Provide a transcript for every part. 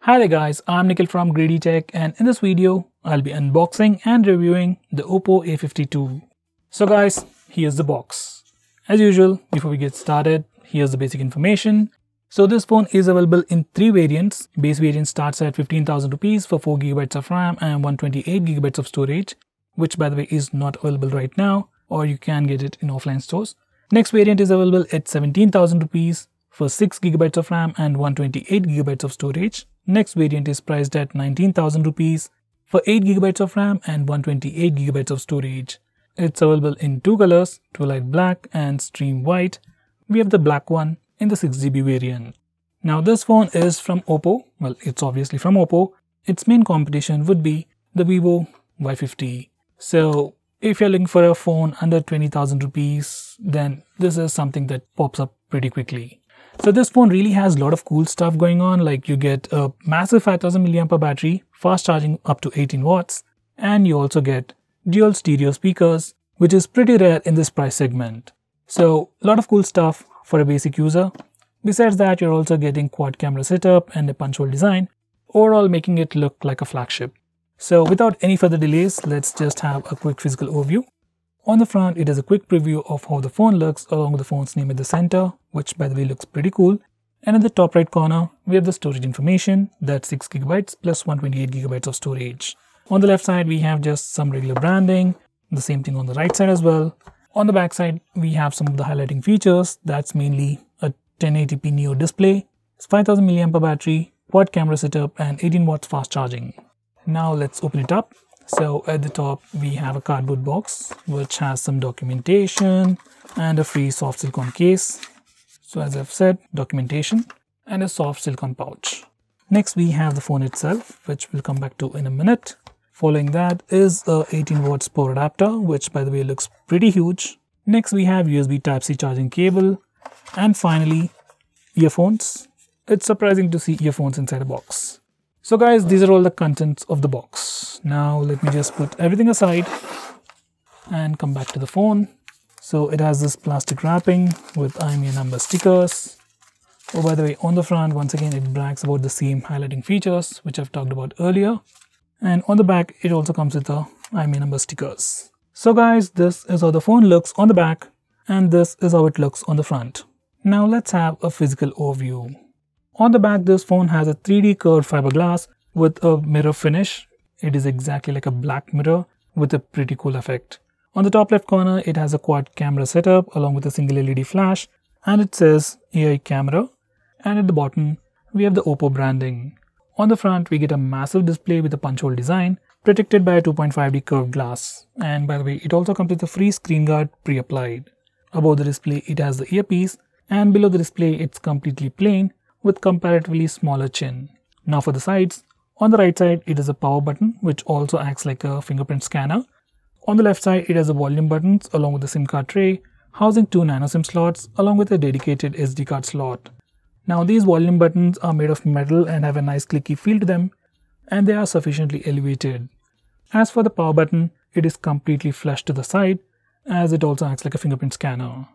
Hi there guys, I'm Nikhil from GreedyTech, and in this video, I'll be unboxing and reviewing the Oppo A52. So guys, here's the box. As usual, before we get started, here's the basic information. So this phone is available in 3 variants. Base variant starts at 15,000 rupees for 4GB of RAM and 128GB of storage, which by the way is not available right now, or you can get it in offline stores. Next variant is available at 17,000 rupees for 6GB of RAM and 128GB of storage. Next variant is priced at 19,000 rupees for 8GB of RAM and 128GB of storage. It's available in 2 colors, Twilight Black and Stream White. We have the black one in the 6GB variant. Now this phone is from Oppo. Well, it's obviously from Oppo. Its main competition would be the Vivo Y50. So if you're looking for a phone under 20,000 rupees, then this is something that pops up pretty quickly. So this phone really has a lot of cool stuff going on, like you get a massive 5000 mAh battery, fast charging up to 18 watts, and you also get dual stereo speakers, which is pretty rare in this price segment. So a lot of cool stuff for a basic user. Besides that, you're also getting quad camera setup and a punch hole design, overall making it look like a flagship. So without any further delays, let's just have a quick physical overview. On the front, it is a quick preview of how the phone looks along with the phone's name at the center, which by the way looks pretty cool. And in the top right corner, we have the storage information, that's 6GB plus 128GB of storage. On the left side, we have just some regular branding, the same thing on the right side as well. On the back side, we have some of the highlighting features, that's mainly a 1080p Neo display, 5000 mAh battery, quad camera setup and 18 watts fast charging. Now let's open it up. So at the top, we have a cardboard box, which has some documentation and a free soft silicone case. So as I've said, documentation and a soft silicone pouch. Next, we have the phone itself, which we'll come back to in a minute. Following that is a 18 watts power adapter, which by the way looks pretty huge. Next, we have USB Type-C charging cable. And finally, earphones. It's surprising to see earphones inside a box. So guys, these are all the contents of the box. Now let me just put everything aside and come back to the phone. So it has this plastic wrapping with IMEI number stickers. Oh, by the way, on the front, once again, it brags about the same highlighting features, which I've talked about earlier. And on the back, it also comes with the IMEI number stickers. So guys, this is how the phone looks on the back, and this is how it looks on the front. Now let's have a physical overview. On the back, this phone has a 3D curved fiberglass with a mirror finish. It is exactly like a black mirror with a pretty cool effect. On the top left corner, it has a quad camera setup along with a single LED flash, and it says AI camera. And at the bottom, we have the Oppo branding. On the front, we get a massive display with a punch hole design protected by a 2.5D curved glass. And by the way, it also comes with a free screen guard pre-applied. Above the display, it has the earpiece, and below the display, it's completely plain with comparatively smaller chin. Now for the sides, on the right side it is a power button which also acts like a fingerprint scanner. On the left side it has a volume buttons along with the SIM card tray, housing 2 nano SIM slots along with a dedicated SD card slot. Now these volume buttons are made of metal and have a nice clicky feel to them, and they are sufficiently elevated. As for the power button, it is completely flush to the side as it also acts like a fingerprint scanner.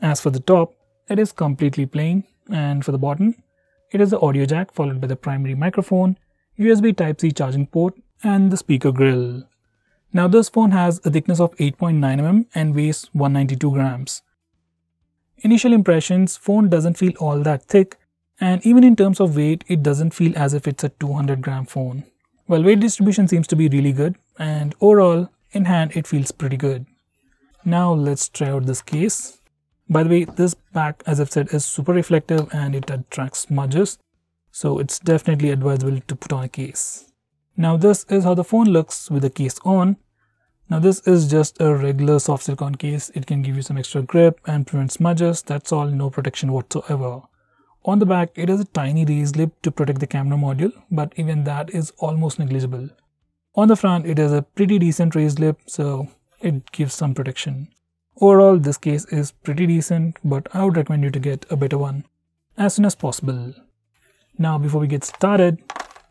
As for the top, it is completely plain. And for the bottom, it is the audio jack followed by the primary microphone, USB Type-C charging port and the speaker grill. Now this phone has a thickness of 8.9 mm and weighs 192 grams. Initial impressions, phone doesn't feel all that thick, and even in terms of weight, it doesn't feel as if it's a 200-gram phone. Well, weight distribution seems to be really good, and overall, in hand it feels pretty good. Now let's try out this case. By the way, this back, as I've said, is super reflective and it attracts smudges, so it's definitely advisable to put on a case. Now this is how the phone looks with the case on. Now this is just a regular soft silicone case. It can give you some extra grip and prevent smudges. That's all, no protection whatsoever. On the back, it has a tiny raised lip to protect the camera module, but even that is almost negligible. On the front, it has a pretty decent raised lip, so it gives some protection. Overall, this case is pretty decent, but I would recommend you to get a better one as soon as possible. Now, before we get started,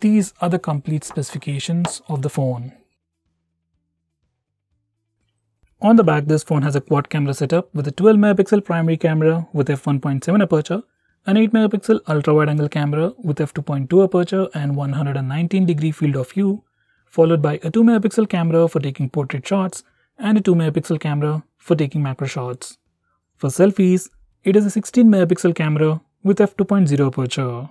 these are the complete specifications of the phone. On the back, this phone has a quad camera setup with a 12 megapixel primary camera with f1.7 aperture an 8-megapixel ultra-wide-angle camera with f2.2 aperture and 119-degree field of view, followed by a 2-megapixel camera for taking portrait shots and a 2-megapixel camera for taking macro shots. For selfies, it is a 16-megapixel camera with f2.0 aperture.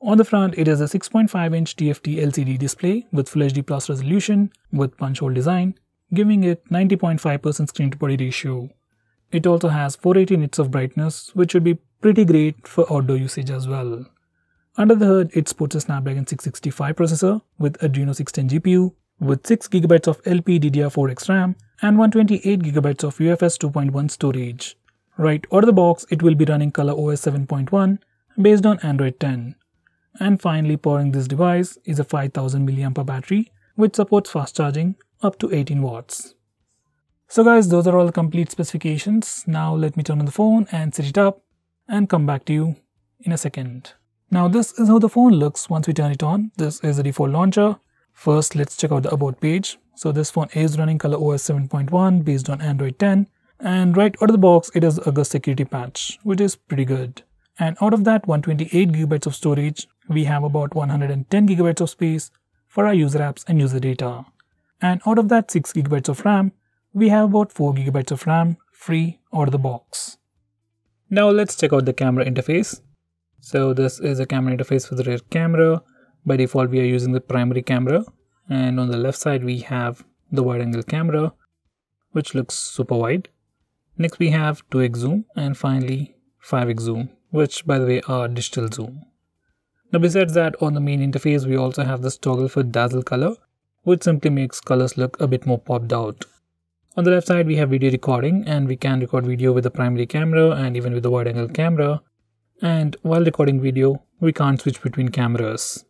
On the front, it is a 6.5-inch TFT LCD display with Full HD Plus resolution with punch hole design, giving it 90.5% screen-to-body ratio. It also has 480 nits of brightness, which should be pretty great for outdoor usage as well. Under the hood, it sports a Snapdragon 665 processor with Adreno 610 GPU with 6GB of LPDDR4X RAM and 128GB of UFS 2.1 storage. Right out of the box, it will be running ColorOS 7.1 based on Android 10. And finally, powering this device is a 5000 mAh battery which supports fast charging up to 18 watts. So guys, those are all the complete specifications. Now let me turn on the phone and set it up and come back to you in a second. Now this is how the phone looks once we turn it on. This is the default launcher. First, let's check out the about page. So this phone is running ColorOS 7.1 based on Android 10. And right out of the box, it is a August security patch, which is pretty good. And out of that 128GB of storage, we have about 110GB of space for our user apps and user data. And out of that 6GB of RAM, we have about 4GB of RAM free out of the box. Now let's check out the camera interface. So this is a camera interface for the rear camera. By default, we are using the primary camera. And on the left side, we have the wide angle camera, which looks super wide. Next, we have 2x zoom and finally 5x zoom, which by the way are digital zoom. Now besides that, on the main interface, we also have this toggle for dazzle color, which simply makes colors look a bit more popped out. On the left side, we have video recording, and we can record video with the primary camera and even with the wide angle camera. And while recording video, we can't switch between cameras.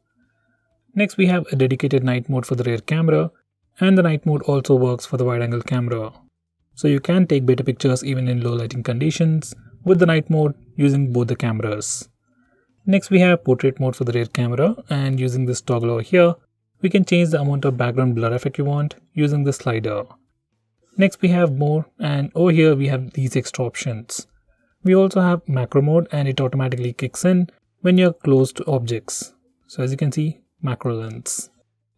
Next, we have a dedicated night mode for the rear camera, and the night mode also works for the wide angle camera. So you can take better pictures even in low lighting conditions with the night mode using both the cameras. Next, we have portrait mode for the rear camera, and using this toggle over here, we can change the amount of background blur effect you want using the slider. Next, we have more, and over here we have these extra options. We also have macro mode, and it automatically kicks in when you're close to objects. So as you can see, macro lens.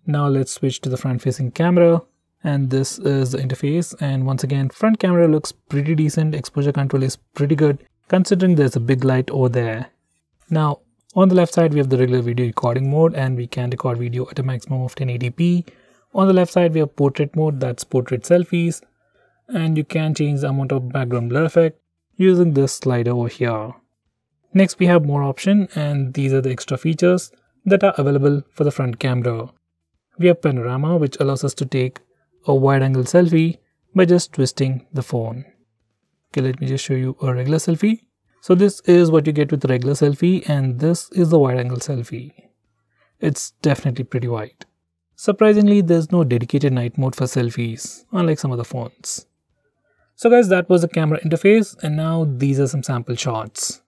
Now let's switch to the front facing camera, and this is the interface, and once again front camera looks pretty decent. Exposure control is pretty good considering there's a big light over there. Now on the left side, we have the regular video recording mode, and we can record video at a maximum of 1080p. On the left side, we have portrait mode, that's portrait selfies, and you can change the amount of background blur effect using this slider over here. Next, we have more options, and these are the extra features that are available for the front camera. We have panorama, which allows us to take a wide angle selfie by just twisting the phone. Okay, let me just show you a regular selfie. So this is what you get with the regular selfie, and this is the wide angle selfie. It's definitely pretty wide. Surprisingly, there's no dedicated night mode for selfies, unlike some other phones. So guys, that was the camera interface, and now these are some sample shots.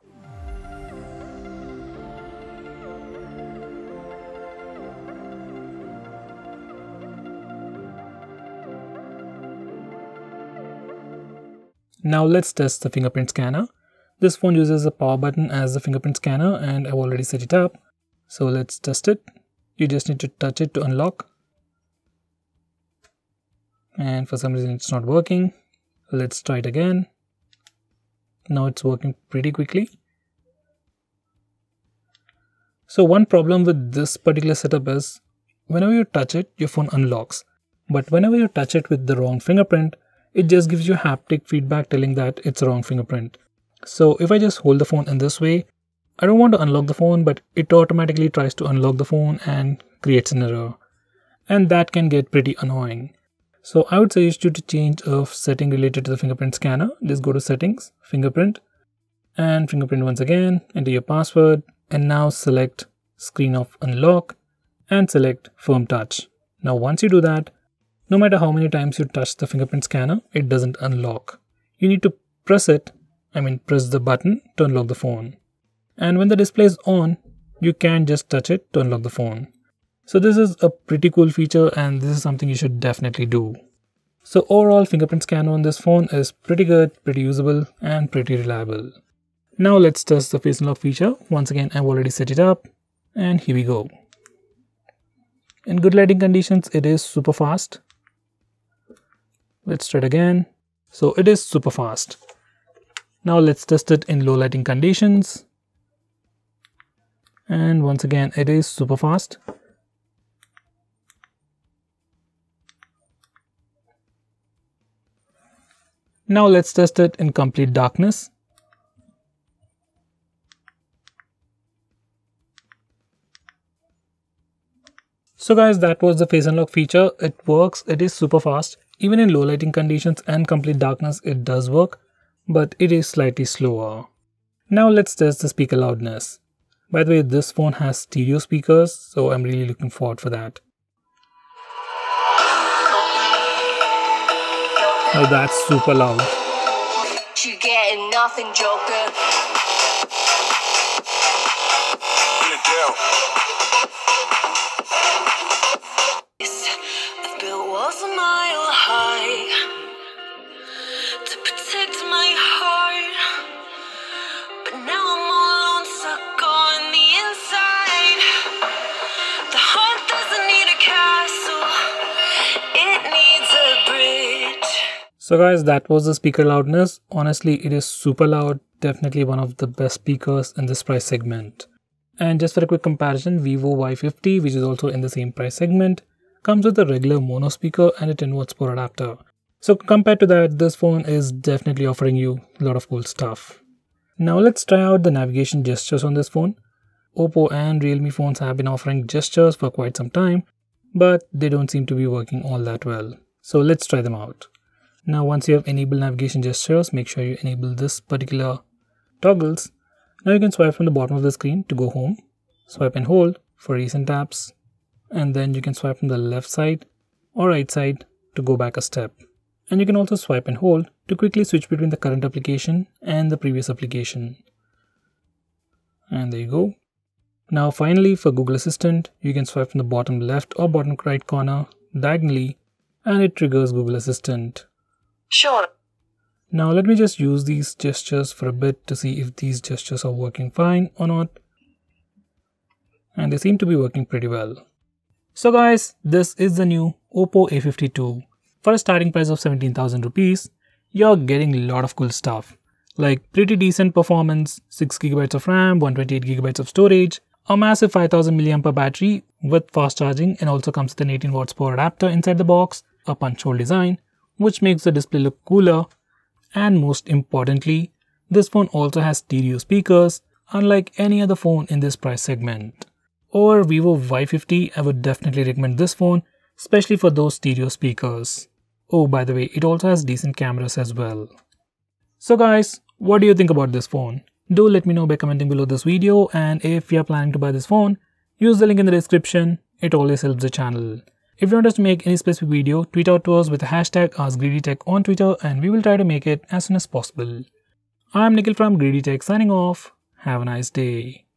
Now let's test the fingerprint scanner. This phone uses a power button as the fingerprint scanner, and I've already set it up. So let's test it. You just need to touch it to unlock. And for some reason it's not working. Let's try it again. Now it's working pretty quickly. So one problem with this particular setup is whenever you touch it, your phone unlocks. But whenever you touch it with the wrong fingerprint, it just gives you haptic feedback telling that it's a wrong fingerprint. So if I just hold the phone in this way, I don't want to unlock the phone, but it automatically tries to unlock the phone and creates an error. And that can get pretty annoying. So I would suggest you to change a setting related to the fingerprint scanner. Just go to settings, fingerprint, and fingerprint once again, enter your password, and now select screen off unlock and select firm touch. Now once you do that, no matter how many times you touch the fingerprint scanner, it doesn't unlock. You need to press the button to unlock the phone. And when the display is on, you can just touch it to unlock the phone. So this is a pretty cool feature, and this is something you should definitely do. So overall, fingerprint scanner on this phone is pretty good, pretty usable, and pretty reliable. Now let's test the face unlock feature. Once again, I've already set it up, and here we go. In good lighting conditions, it is super fast. Let's try it again. So it is super fast. Now let's test it in low lighting conditions. And once again, it is super fast. Now let's test it in complete darkness. So guys, that was the face unlock feature. It works, it is super fast. Even in low lighting conditions and complete darkness, it does work, but it is slightly slower. Now let's test the speaker loudness. By the way, this phone has stereo speakers, so I'm really looking forward for that. Now that's super loud. You getting nothing, Joker. I've built walls a mile high to protect my heart, but now I'm all alone, stuck on the inside. The heart doesn't need a castle, it needs a bridge. So guys, that was the speaker loudness. Honestly, it is super loud. Definitely one of the best speakers in this price segment. And just for a quick comparison, Vivo Y50, which is also in the same price segment, comes with a regular mono speaker and a 10 watts port adapter. So compared to that, this phone is definitely offering you a lot of cool stuff. Now let's try out the navigation gestures on this phone. Oppo and Realme phones have been offering gestures for quite some time, but they don't seem to be working all that well. So let's try them out. Now once you have enabled navigation gestures, make sure you enable this particular toggles. Now you can swipe from the bottom of the screen to go home, swipe and hold for recent apps, and then you can swipe from the left side or right side to go back a step. And you can also swipe and hold to quickly switch between the current application and the previous application. And there you go. Now finally, for Google Assistant, you can swipe from the bottom left or bottom right corner diagonally, and it triggers Google Assistant. Sure. Now let me just use these gestures for a bit to see if these gestures are working fine or not. And they seem to be working pretty well. So guys, this is the new Oppo A52. For a starting price of 17,000 rupees, you're getting a lot of cool stuff. Like pretty decent performance, 6GB of RAM, 128GB of storage, a massive 5000 mAh battery with fast charging, and also comes with an 18 watts power adapter inside the box, a punch hole design, which makes the display look cooler. And most importantly, this phone also has stereo speakers, unlike any other phone in this price segment. Over Vivo Y50, I would definitely recommend this phone, especially for those stereo speakers. Oh, by the way, it also has decent cameras as well. So guys, what do you think about this phone? Do let me know by commenting below this video, and if you're planning to buy this phone, use the link in the description. It always helps the channel. If you want us to make any specific video, tweet out to us with the hashtag AskGreedyTech on Twitter, and we will try to make it as soon as possible. I'm Nikhil from GreedyTech signing off. Have a nice day.